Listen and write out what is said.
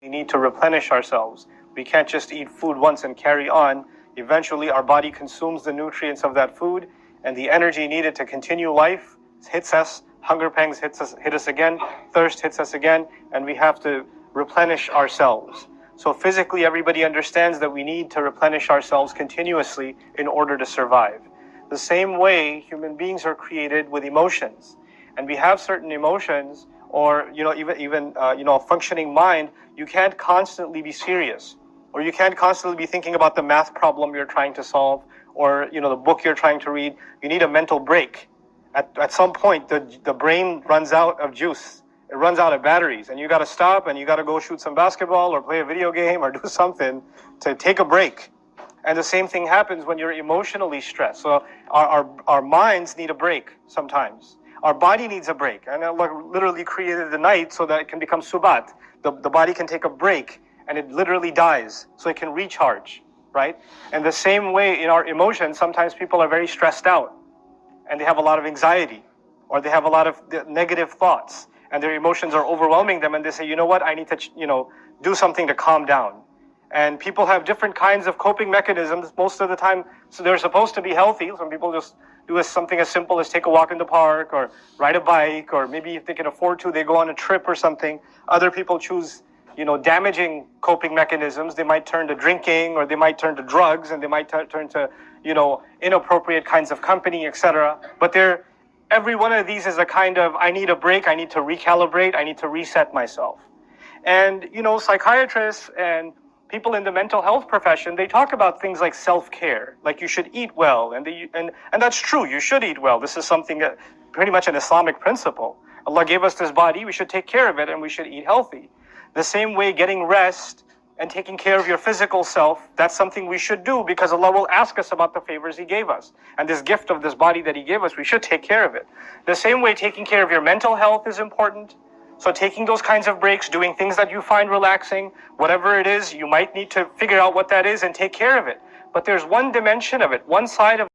We need to replenish ourselves. We can't just eat food once and carry on. Eventually, our body consumes the nutrients of that food, and the energy needed to continue life hits us. Hunger pangs hit us again. Thirst hits us again, and we have to replenish ourselves. So physically, everybody understands that we need to replenish ourselves continuously in order to survive. The same way, human beings are created with emotions, and we have certain emotions, or even a functioning mind. You can't constantly be serious, or you can't constantly be thinking about the math problem you're trying to solve, or the book you're trying to read. You need a mental break. At some point, the brain runs out of juice. It runs out of batteries, and you got to stop, and you got to go shoot some basketball or play a video game or do something to take a break. And the same thing happens when you're emotionally stressed. So our minds need a break sometimes. Our body needs a break. And Allah literally created the night so that it can become subat. The body can take a break, and it literally dies so it can recharge, right? And the same way in our emotions, sometimes people are very stressed out, and they have a lot of anxiety, or they have a lot of negative thoughts, and their emotions are overwhelming them, and they say, you know what, I need to do something to calm down. And people have different kinds of coping mechanisms most of the time. So they're supposed to be healthy. Some people just do something as simple as take a walk in the park or ride a bike, or maybe if they can afford to, they go on a trip or something. Other people choose, damaging coping mechanisms. They might turn to drinking, or they might turn to drugs, and they might turn to, inappropriate kinds of company, etc. But every one of these is a kind of, I need a break, I need to recalibrate, I need to reset myself. And, psychiatrists and people in the mental health profession, they talk about things like self-care, like you should eat well, and that's true, you should eat well. This is something pretty much an Islamic principle. Allah gave us this body, we should take care of it, and we should eat healthy. The same way, getting rest and taking care of your physical self, that's something we should do, because Allah will ask us about the favors He gave us. And this gift of this body that He gave us, we should take care of it. The same way, taking care of your mental health is important. So taking those kinds of breaks, doing things that you find relaxing, whatever it is, you might need to figure out what that is and take care of it. But there's one dimension of it, one side of